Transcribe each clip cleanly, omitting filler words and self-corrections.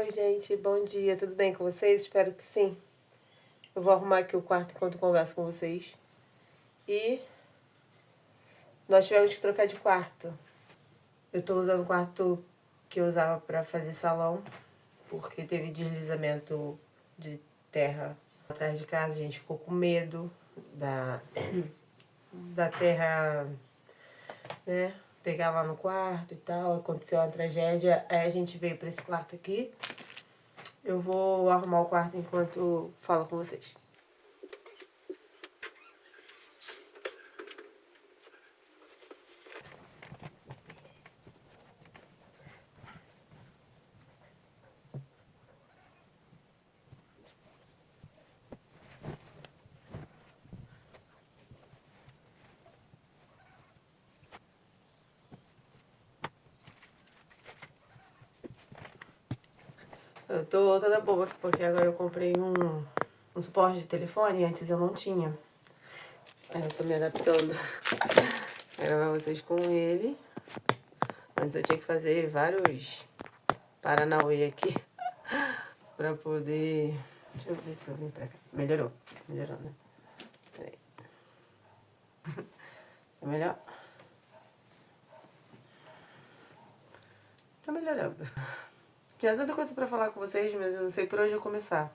Oi, gente, bom dia, tudo bem com vocês? Espero que sim. Eu vou arrumar aqui o quarto enquanto converso com vocês. E nós tivemos que trocar de quarto. Eu tô usando o quarto que eu usava pra fazer salão, porque teve deslizamento de terra atrás de casa. A gente ficou com medo da terra, né, pegar lá no quarto e tal. Aconteceu uma tragédia, aí a gente veio pra esse quarto aqui. Eu vou arrumar o quarto enquanto falo com vocês. Eu tô toda boba aqui porque agora eu comprei um suporte de telefone, antes eu não tinha. Aí eu tô me adaptando a gravar vocês com ele. Antes eu tinha que fazer vários paranauê aqui pra poder... Deixa eu ver se eu vim pra cá. Melhorou, né? Peraí. Tá melhor? Tá melhorando. Tinha tanta coisa pra falar com vocês, mas eu não sei por onde eu começar.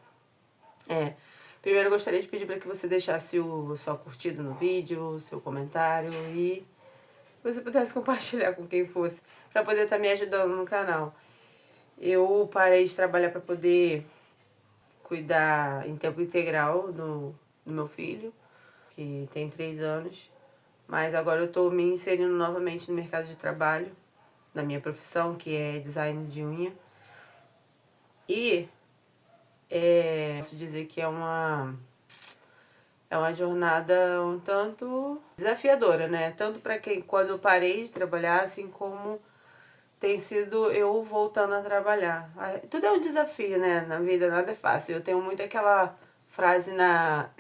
Primeiro eu gostaria de pedir para que você deixasse o sua curtida no vídeo, o seu comentário e você pudesse compartilhar com quem fosse, para poder estar me ajudando no canal. Eu parei de trabalhar para poder cuidar em tempo integral do meu filho, que tem 3 anos, mas agora eu tô me inserindo novamente no mercado de trabalho, na minha profissão, que é design de unha. E posso dizer que é uma jornada um tanto desafiadora, né? Tanto para quem, quando eu parei de trabalhar, assim como tem sido eu voltando a trabalhar. Tudo é um desafio, né? Na vida nada é fácil. Eu tenho muito aquela frase na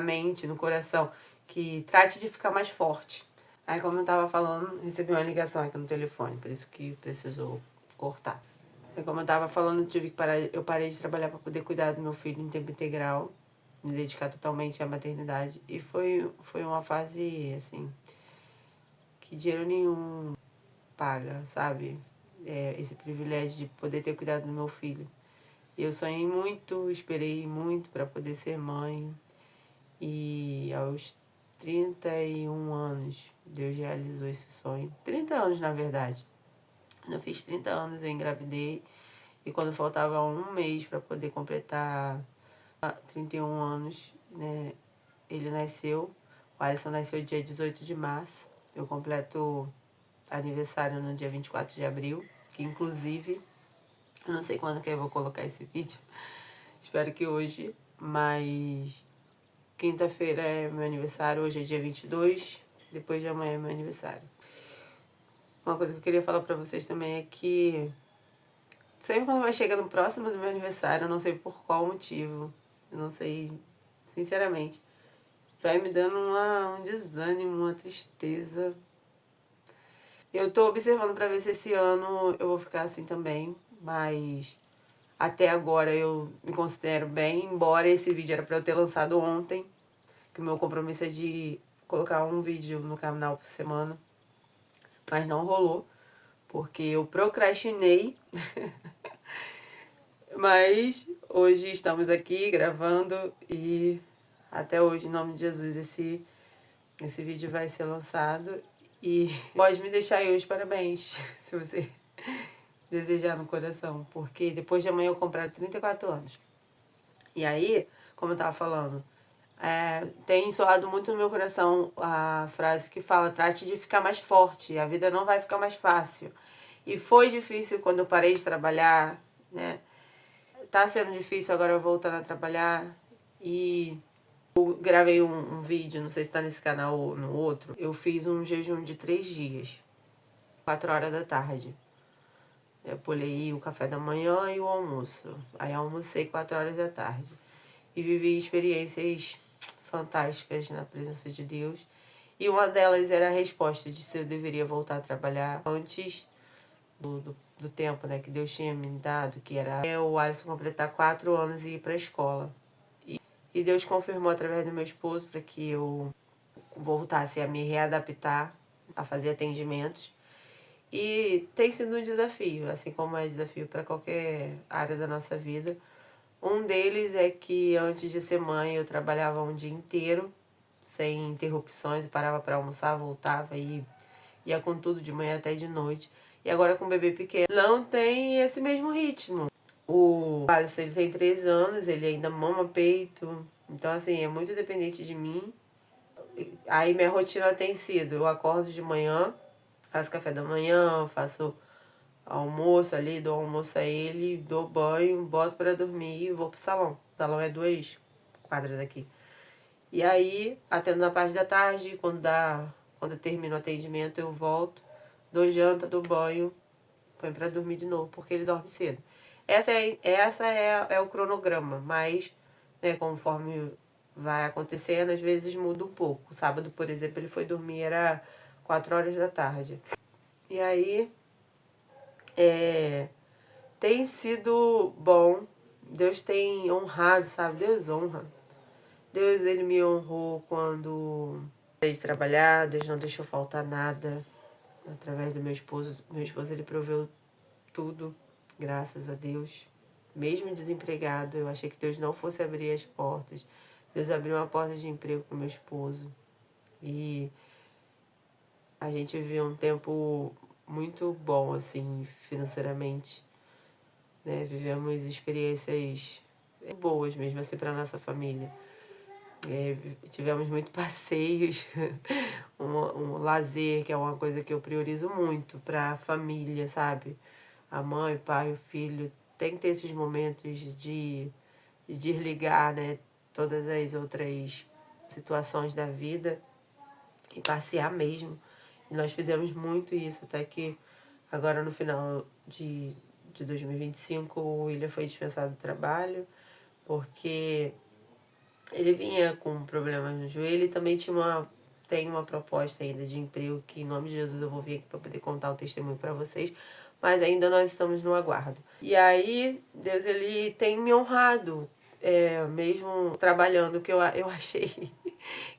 mente, no coração, que trate de ficar mais forte. Aí, como eu tava falando, recebi uma ligação aqui no telefone, por isso que precisou cortar. Aí, como eu tava falando, eu parei de trabalhar para poder cuidar do meu filho em tempo integral, me dedicar totalmente à maternidade. E foi uma fase, assim, que dinheiro nenhum paga, sabe? Esse privilégio de poder ter cuidado do meu filho. Eu sonhei muito, esperei muito para poder ser mãe. E aos 31 anos, Deus realizou esse sonho. 30 anos, na verdade. Quando eu fiz 30 anos, eu engravidei. E quando faltava um mês para poder completar 31 anos, né, ele nasceu. O Alisson nasceu dia 18 de março. Eu completo aniversário no dia 24 de abril, que inclusive, eu não sei quando que eu vou colocar esse vídeo. Espero que hoje, mas quinta-feira é meu aniversário, hoje é dia 22, depois de amanhã é meu aniversário. Uma coisa que eu queria falar pra vocês também é que sempre quando vai chegando próximo do meu aniversário, eu não sei por qual motivo, eu não sei, sinceramente, vai me dando um desânimo, uma tristeza. Eu tô observando pra ver se esse ano eu vou ficar assim também, mas até agora eu me considero bem, embora esse vídeo era pra eu ter lançado ontem, que o meu compromisso é de colocar um vídeo no canal por semana, mas não rolou, porque eu procrastinei. Mas hoje estamos aqui gravando e até hoje, em nome de Jesus, esse vídeo vai ser lançado. E pode me deixar aí os parabéns, se você desejar no coração, porque depois de amanhã eu comprar 34 anos. E aí, como eu tava falando, tem soado muito no meu coração a frase que fala: trate de ficar mais forte, a vida não vai ficar mais fácil. E foi difícil quando eu parei de trabalhar, né? Tá sendo difícil agora eu voltando a trabalhar. E eu gravei um vídeo, não sei se tá nesse canal ou no outro. Eu fiz um jejum de 3 dias, 4 horas da tarde. Eu pulei o café da manhã e o almoço. Aí almocei 4 horas da tarde. E vivi experiências fantásticas na presença de Deus. E uma delas era a resposta de se eu deveria voltar a trabalhar antes do tempo, né, que Deus tinha me dado, que era o Alisson completar 4 anos e ir pra escola. E Deus confirmou através do meu esposo para que eu voltasse a me readaptar, a fazer atendimentos. E tem sido um desafio, assim como é desafio para qualquer área da nossa vida. Um deles é que antes de ser mãe eu trabalhava um dia inteiro, sem interrupções, parava para almoçar, voltava e ia com tudo de manhã até de noite. E agora com o bebê pequeno não tem esse mesmo ritmo. O Alisson, ele tem 3 anos, ele ainda mama peito, então assim, é muito dependente de mim. Aí minha rotina tem sido, eu acordo de manhã, faço café da manhã, faço almoço ali, dou almoço a ele, dou banho, boto pra dormir e vou pro salão. O salão é 2 quadras aqui. E aí, atendo na parte da tarde, quando eu termino o atendimento, eu volto, dou janta, dou banho, põe pra dormir de novo, porque ele dorme cedo. Essa é o cronograma, mas, né, conforme vai acontecendo, às vezes muda um pouco. Sábado, por exemplo, ele foi dormir, era 4 horas da tarde. E aí, tem sido bom. Deus tem honrado, sabe? Deus honra. Deus, ele me honrou quando parei de trabalhar. Deus não deixou faltar nada. Através do meu esposo. Meu esposo, ele proveu tudo, graças a Deus. Mesmo desempregado, eu achei que Deus não fosse abrir as portas. Deus abriu uma porta de emprego para meu esposo. E a gente viveu um tempo muito bom, assim, financeiramente. Né? Vivemos experiências boas mesmo, assim, para nossa família. Tivemos muitos passeios, um lazer, que é uma coisa que eu priorizo muito para a família, sabe? A mãe, o pai, o filho, tem que ter esses momentos de desligar, né? Todas as outras situações da vida e passear mesmo. E nós fizemos muito isso, até que agora no final de 2025 o William foi dispensado do trabalho, porque ele vinha com problemas no joelho e também tem uma proposta ainda de emprego que, em nome de Jesus, eu vou vir aqui para poder contar o testemunho para vocês, mas ainda nós estamos no aguardo. E aí, Deus, ele tem me honrado, mesmo trabalhando, que eu achei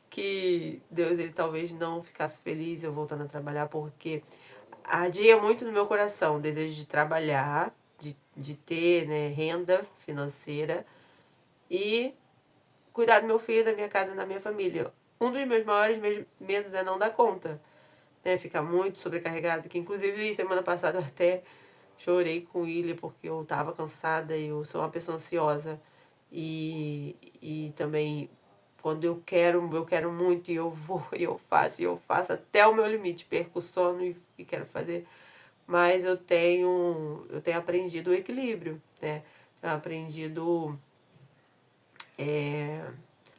que Deus, ele talvez não ficasse feliz eu voltando a trabalhar, porque ardia muito no meu coração o desejo de trabalhar, de ter, né, renda financeira e cuidar do meu filho, da minha casa e da minha família. Um dos meus maiores medos é não dar conta, né? Ficar muito sobrecarregado, que inclusive semana passada eu até chorei com ele porque eu tava cansada e eu sou uma pessoa ansiosa. E também quando eu quero muito e eu vou e eu faço até o meu limite, perco o sono e quero fazer. Mas eu tenho aprendido o equilíbrio, né? Tenho aprendido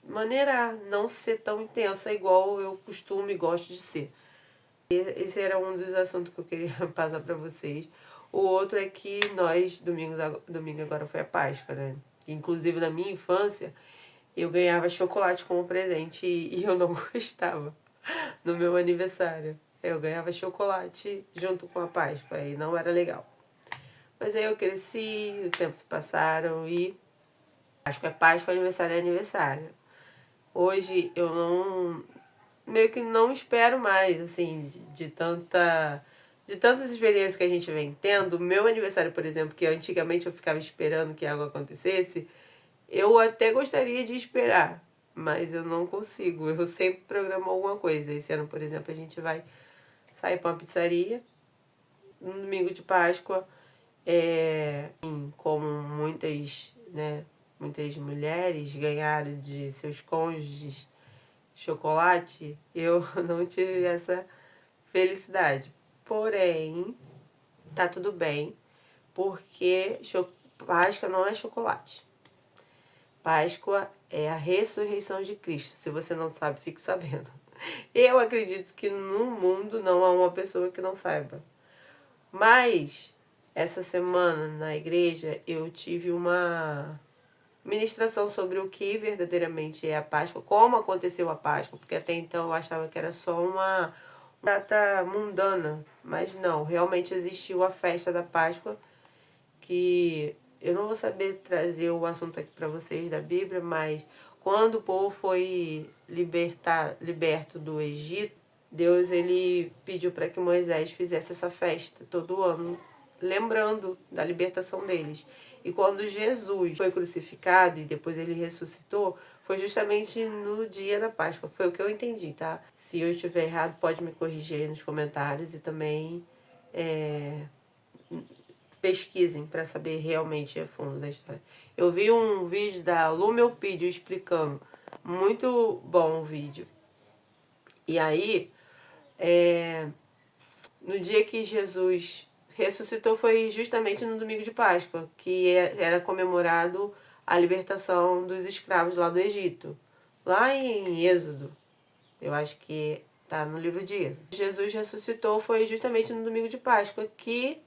maneirar, não ser tão intensa igual eu costumo e gosto de ser. Esse era um dos assuntos que eu queria passar para vocês. O outro é que nós, domingo agora foi a Páscoa, né? Inclusive na minha infância, eu ganhava chocolate como presente e eu não gostava no meu aniversário. Eu ganhava chocolate junto com a Páscoa e não era legal. Mas aí eu cresci, os tempos se passaram e Páscoa é Páscoa, aniversário é aniversário. Hoje eu meio que não espero mais, assim, de tantas experiências que a gente vem tendo. Meu aniversário, por exemplo, que antigamente eu ficava esperando que algo acontecesse, eu até gostaria de esperar, mas eu não consigo. Eu sempre programo alguma coisa. Esse ano, por exemplo, a gente vai sair para uma pizzaria no domingo de Páscoa, como muitas mulheres ganharam de seus cônjuges chocolate, eu não tive essa felicidade. Porém, tá tudo bem, porque Páscoa não é chocolate. Páscoa é a ressurreição de Cristo. Se você não sabe, fique sabendo. Eu acredito que no mundo não há uma pessoa que não saiba. Mas, essa semana na igreja, eu tive uma ministração sobre o que verdadeiramente é a Páscoa, como aconteceu a Páscoa, porque até então eu achava que era só data mundana, mas não, realmente existiu a festa da Páscoa, que eu não vou saber trazer o assunto aqui para vocês da Bíblia, mas quando o povo foi liberto do Egito, Deus ele pediu para que Moisés fizesse essa festa todo ano, lembrando da libertação deles. E quando Jesus foi crucificado e depois ele ressuscitou, foi justamente no dia da Páscoa. Foi o que eu entendi, tá? Se eu estiver errado, pode me corrigir aí nos comentários e também pesquisem para saber realmente a fundo da história. Eu vi um vídeo da Lumelpídio explicando. Muito bom o vídeo. E aí, no dia que Jesus ressuscitou foi justamente no domingo de Páscoa, que era comemorado a libertação dos escravos lá do Egito. Lá em Êxodo, eu acho que tá no livro de Êxodo. Jesus ressuscitou foi justamente no domingo de Páscoa, que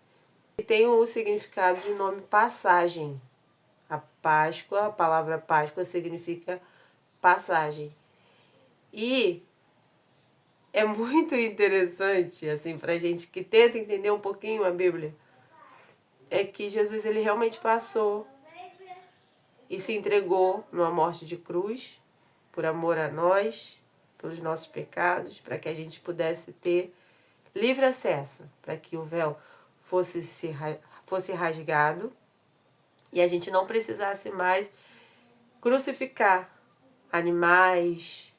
tem o significado de nome passagem. A Páscoa, a palavra Páscoa significa passagem. E é muito interessante, assim, pra gente que tenta entender um pouquinho a Bíblia, é que Jesus ele realmente passou e se entregou numa morte de cruz por amor a nós, pelos nossos pecados, para que a gente pudesse ter livre acesso, para que o véu fosse rasgado e a gente não precisasse mais crucificar animais.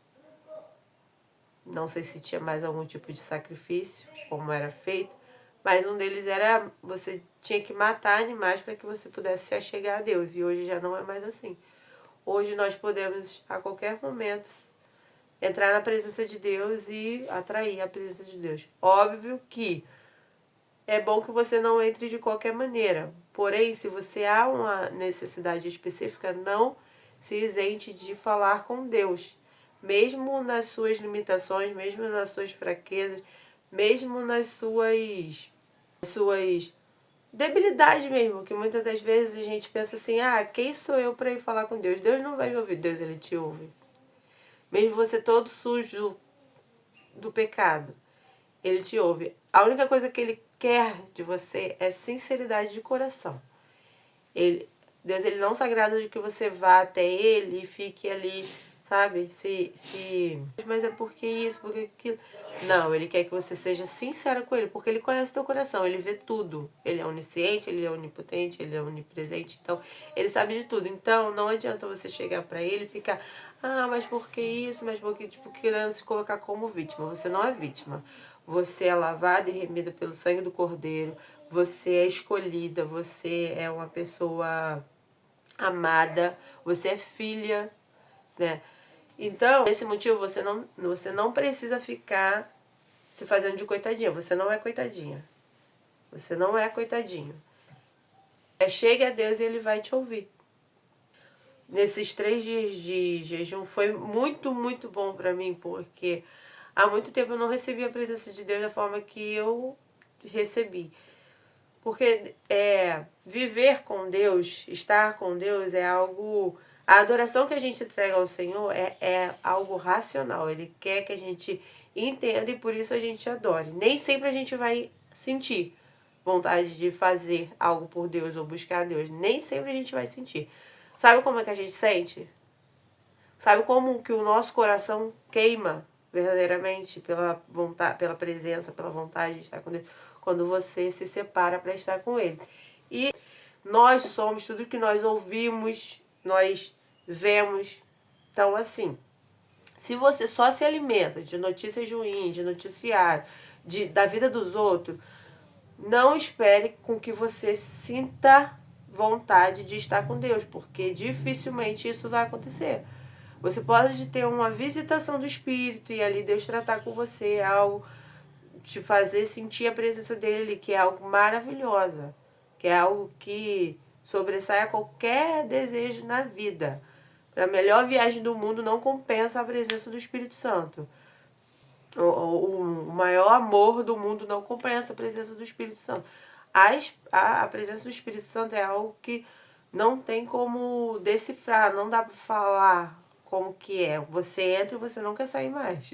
Não sei se tinha mais algum tipo de sacrifício, como era feito, mas um deles era você tinha que matar animais para que você pudesse se achegar a Deus. E hoje já não é mais assim. Hoje nós podemos, a qualquer momento, entrar na presença de Deus e atrair a presença de Deus. Óbvio que é bom que você não entre de qualquer maneira. Porém, se você há uma necessidade específica, não se isente de falar com Deus. Mesmo nas suas limitações, mesmo nas suas fraquezas, mesmo nas suas debilidades mesmo, que muitas das vezes a gente pensa assim, quem sou eu para ir falar com Deus? Deus não vai me ouvir, Deus ele te ouve. Mesmo você todo sujo do pecado, ele te ouve. A única coisa que ele quer de você é sinceridade de coração. Deus ele não se agrada de que você vá até ele e fique ali, sabe? Mas é porque isso, porque aquilo. Não, ele quer que você seja sincero com ele, porque ele conhece teu coração, ele vê tudo. Ele é onisciente, ele é onipotente, ele é onipresente, então ele sabe de tudo. Então não adianta você chegar para ele e ficar, mas por que isso? Mas por que, tipo, querendo se colocar como vítima. Você não é vítima. Você é lavada e remida pelo sangue do Cordeiro. Você é escolhida, você é uma pessoa amada, você é filha, né? Então, por esse motivo, você não precisa ficar se fazendo de coitadinha. Você não é coitadinha. Você não é coitadinho. Chegue a Deus e Ele vai te ouvir. Nesses 3 dias de jejum foi muito, muito bom pra mim, porque há muito tempo eu não recebi a presença de Deus da forma que eu recebi. Porque viver com Deus, estar com Deus é algo... A adoração que a gente entrega ao Senhor é algo racional. Ele quer que a gente entenda e por isso a gente adore. Nem sempre a gente vai sentir vontade de fazer algo por Deus ou buscar Deus. Nem sempre a gente vai sentir. Sabe como é que a gente sente? Sabe como que o nosso coração queima verdadeiramente pela vontade, pela presença, pela vontade de estar com Deus? Quando você se separa para estar com Ele. E nós somos tudo que nós ouvimos, nós vemos. Então, assim, se você só se alimenta de notícias ruins, de noticiário, da vida dos outros, não espere com que você sinta vontade de estar com Deus, porque dificilmente isso vai acontecer. Você pode ter uma visitação do Espírito e ali Deus tratar com você algo, te fazer sentir a presença dele, que é algo maravilhosa, que é algo que sobressai a qualquer desejo na vida. A melhor viagem do mundo não compensa a presença do Espírito Santo. O maior amor do mundo não compensa a presença do Espírito Santo. A presença do Espírito Santo é algo que não tem como decifrar, não dá para falar como que é. Você entra e você não quer sair mais.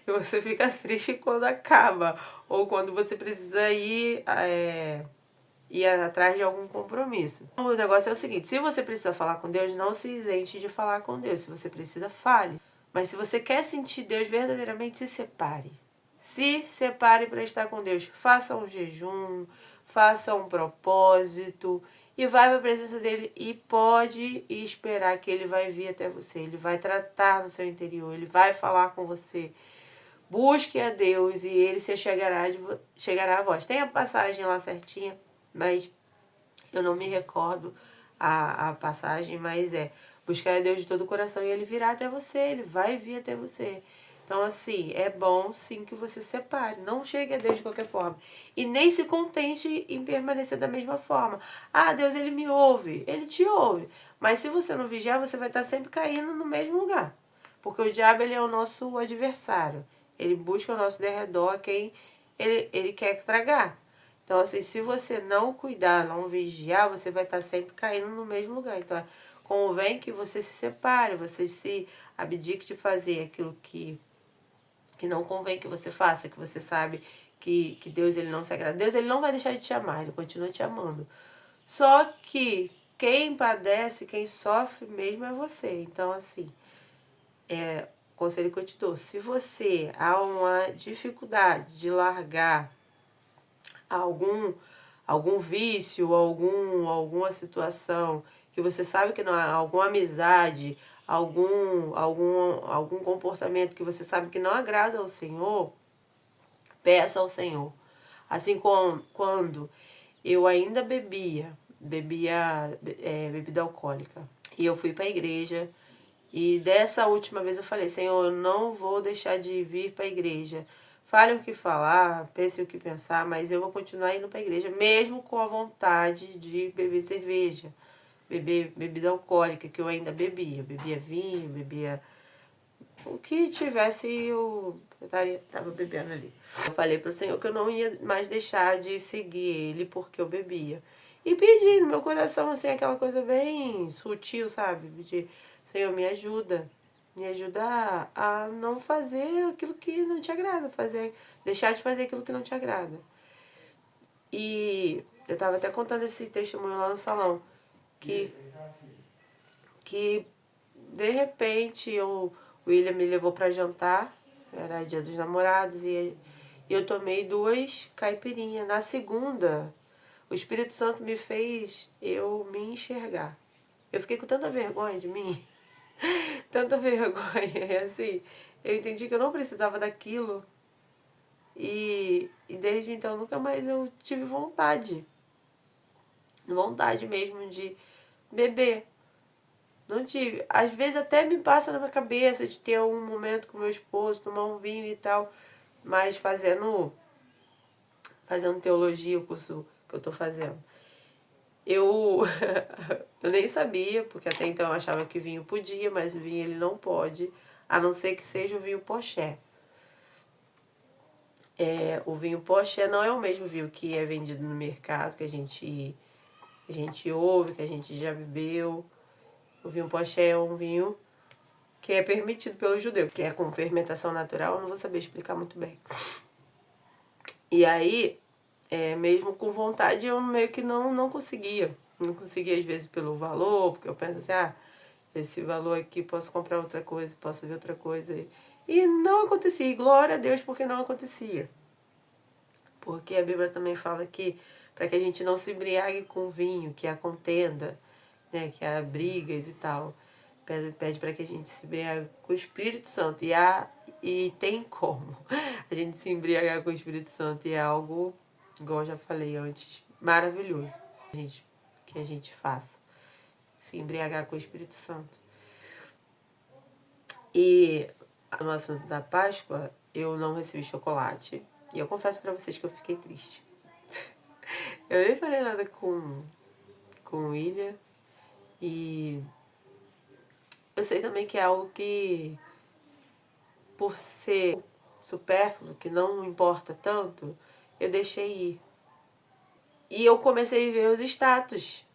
E você fica triste quando acaba. Ou quando você precisa ir atrás de algum compromisso. O negócio é o seguinte, se você precisa falar com Deus, não se isente de falar com Deus. Se você precisa, fale. Mas se você quer sentir Deus verdadeiramente, se separe. Se separe para estar com Deus. Faça um jejum, faça um propósito e vai para a presença dele e pode esperar que ele vai vir até você. Ele vai tratar no seu interior, ele vai falar com você. Busque a Deus e ele se chegará a vós. Tem a passagem lá certinha, mas eu não me recordo a passagem, mas buscar a Deus de todo o coração e ele virá até você, ele vai vir até você. Então, assim, é bom sim que você separe. Não chegue a Deus de qualquer forma. E nem se contente em permanecer da mesma forma. Ah, Deus, ele me ouve. Ele te ouve. Mas se você não vigiar, você vai estar sempre caindo no mesmo lugar. Porque o diabo, ele é o nosso adversário. Ele busca ao nosso derredor quem ele quer tragar. Então, assim, se você não cuidar, não vigiar, você vai estar sempre caindo no mesmo lugar. Então, convém que você se separe, você se abdique de fazer aquilo que não convém que você faça, que você sabe que Deus ele não se agrada. Deus ele não vai deixar de te amar, ele continua te amando. Só que quem padece, quem sofre mesmo é você. Então, assim, conselho que eu te dou, se você há uma dificuldade de largar algum vício, alguma situação que você sabe que não há, alguma amizade, algum comportamento que você sabe que não agrada ao Senhor, peça ao Senhor. Assim como quando eu ainda bebia bebida alcoólica e eu fui para a igreja. E dessa última vez eu falei, Senhor, eu não vou deixar de vir para a igreja. Fale o que falar, pense o que pensar, mas eu vou continuar indo para a igreja, mesmo com a vontade de beber cerveja, beber bebida alcoólica, que eu ainda bebia. Eu bebia vinho, bebia o que tivesse, eu estava bebendo ali. Eu falei para o Senhor que eu não ia mais deixar de seguir Ele porque eu bebia. E pedi no meu coração, assim, aquela coisa bem sutil, sabe? Pedir, Senhor, me ajuda a não fazer aquilo que não te agrada, deixar de fazer aquilo que não te agrada. E eu estava até contando esse testemunho lá no salão, que de repente o William me levou para jantar, era dia dos namorados, e eu tomei 2 caipirinhas. Na segunda, o Espírito Santo me fez eu me enxergar. Eu fiquei com tanta vergonha de mim, tanta vergonha, assim, eu entendi que eu não precisava daquilo. E desde então nunca mais eu tive vontade mesmo de beber. Não tive. Às vezes até me passa na minha cabeça de ter um momento com meu esposo, tomar um vinho e tal, mas fazendo teologia, o curso que eu tô fazendo. Eu nem sabia, porque até então eu achava que vinho podia, mas o vinho ele não pode, a não ser que seja o vinho poché. O vinho poché não é o mesmo vinho que é vendido no mercado, que a gente ouve, que a gente já bebeu. O vinho poché é um vinho que é permitido pelo judeu, que é com fermentação natural, eu não vou saber explicar muito bem. E aí, mesmo com vontade, eu meio que não conseguia. Não conseguia, às vezes, pelo valor, porque eu penso assim, esse valor aqui, posso comprar outra coisa, posso ver outra coisa. E não acontecia, e glória a Deus porque não acontecia. Porque a Bíblia também fala que para que a gente não se embriague com vinho, que há contenda, né, que há brigas e tal. Pede para que a gente se embriague com o Espírito Santo. E tem como a gente se embriagar com o Espírito Santo. E é algo, igual eu já falei antes, maravilhoso que a gente faça. Se embriagar com o Espírito Santo. E no assunto da Páscoa, eu não recebi chocolate. E eu confesso para vocês que eu fiquei triste. Eu nem falei nada com o William. E eu sei também que é algo que, por ser supérfluo, que não importa tanto, eu deixei ir. E eu comecei a ver os status.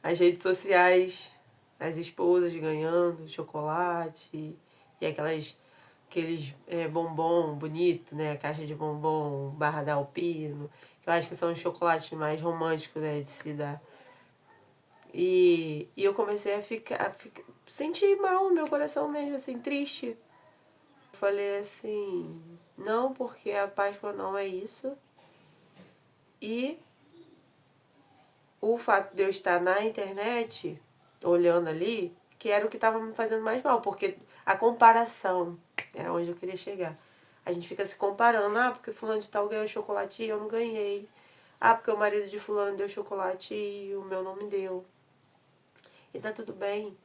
As redes sociais, as esposas ganhando chocolate e aquelas aqueles bombom bonito, né? Caixa de bombom, barra da Alpino, que eu acho que são os chocolates mais românticos, né, de se dar. E eu comecei a sentir mal, meu coração mesmo, assim, triste. Falei assim, não, porque a Páscoa não é isso. E o fato de eu estar na internet, olhando ali, que era o que estava me fazendo mais mal, porque a comparação era onde eu queria chegar. A gente fica se comparando, porque fulano de tal ganhou chocolate e eu não ganhei. Porque o marido de fulano deu chocolate e o meu não me deu. E tá tudo bem.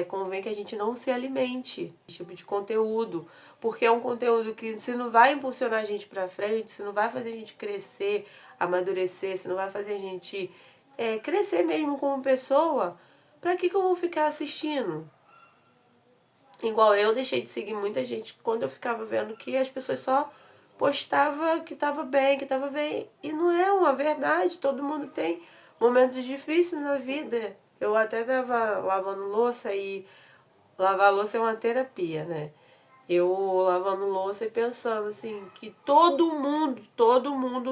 Convém que a gente não se alimente desse tipo de conteúdo, porque é um conteúdo que se não vai impulsionar a gente pra frente, se não vai fazer a gente crescer, amadurecer, se não vai fazer a gente crescer mesmo como pessoa, pra que eu vou ficar assistindo? Igual eu deixei de seguir muita gente quando eu ficava vendo que as pessoas só postavam que tava bem, e não é uma verdade, todo mundo tem momentos difíceis na vida. Eu até tava lavando louça e lavar louça é uma terapia, né? Eu lavando louça e pensando assim, que todo mundo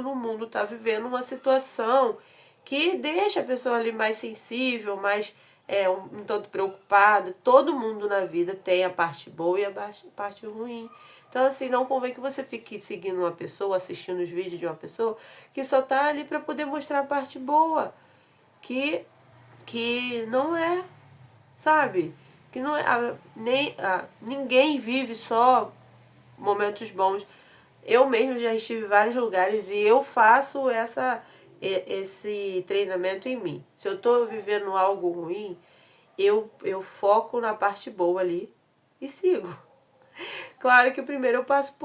no mundo tá vivendo uma situação que deixa a pessoa ali mais sensível, mais um tanto preocupada. Todo mundo na vida tem a parte boa e a parte ruim. Então, assim, não convém que você fique seguindo uma pessoa, assistindo os vídeos de uma pessoa que só tá ali para poder mostrar a parte boa, que não é, sabe? Que não é, ninguém vive só momentos bons. Eu mesmo já estive em vários lugares e eu faço esse treinamento em mim. Se eu tô vivendo algo ruim, eu foco na parte boa ali e sigo. Claro que primeiro eu passo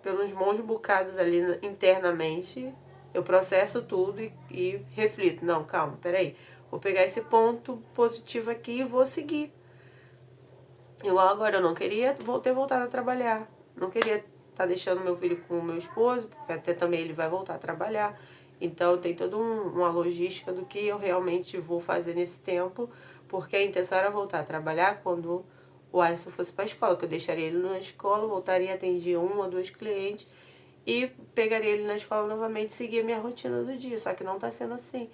pelos bons bocados ali internamente. Eu processo tudo e reflito. Não, calma, peraí. Vou pegar esse ponto positivo aqui e vou seguir. Igual agora, eu não queria ter voltado a trabalhar. Não queria estar deixando meu filho com o meu esposo, porque até também ele vai voltar a trabalhar. Então tem toda uma logística do que eu realmente vou fazer nesse tempo, porque a intenção era voltar a trabalhar quando o Alisson fosse para a escola, que eu deixaria ele na escola, voltaria a atender 1 ou 2 clientes e pegaria ele na escola novamente e seguir a minha rotina do dia. Só que não tá sendo assim.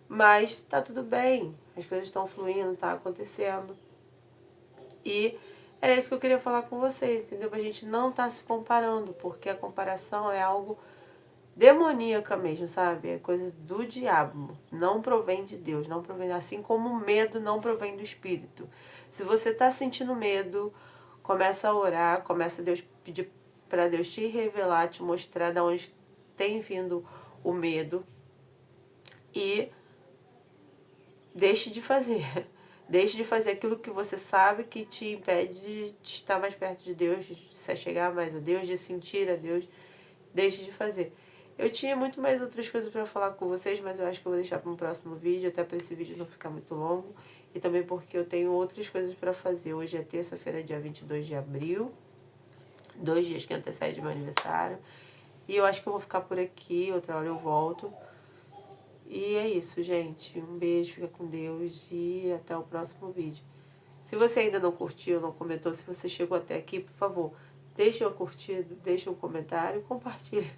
Mas tá tudo bem, as coisas estão fluindo, tá acontecendo. E era isso que eu queria falar com vocês, entendeu? Pra gente não estar se comparando, porque a comparação é algo demoníaca mesmo, sabe? É coisa do diabo. Não provém de Deus, não provém. Assim como o medo não provém do Espírito. Se você tá sentindo medo, começa a orar, começa a pedir para Deus te revelar, te mostrar de onde tem vindo o medo. E deixe de fazer. Deixe de fazer aquilo que você sabe que te impede de estar mais perto de Deus, de se chegar mais a Deus, de sentir a Deus. Deixe de fazer. Eu tinha muito mais outras coisas para falar com vocês, mas eu acho que eu vou deixar para um próximo vídeo, até para esse vídeo não ficar muito longo. E também porque eu tenho outras coisas para fazer. Hoje é terça-feira, dia 22 de abril. 2 dias que antecede meu aniversário. E eu acho que eu vou ficar por aqui, outra hora eu volto. E é isso, gente. Um beijo, fica com Deus e até o próximo vídeo. Se você ainda não curtiu, não comentou, se você chegou até aqui, por favor, deixe uma curtida, deixe um comentário, compartilhe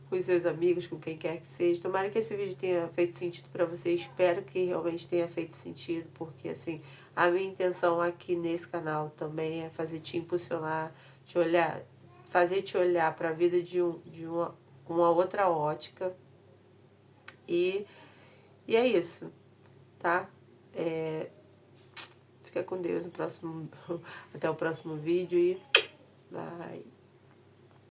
com os seus amigos, com quem quer que seja. Tomara que esse vídeo tenha feito sentido para você. Espero que realmente tenha feito sentido, porque assim, a minha intenção aqui nesse canal também é fazer te impulsionar, te olhar, fazer te olhar para a vida com uma outra ótica. E é isso, tá? Fica com Deus no próximo, até o próximo vídeo e bye.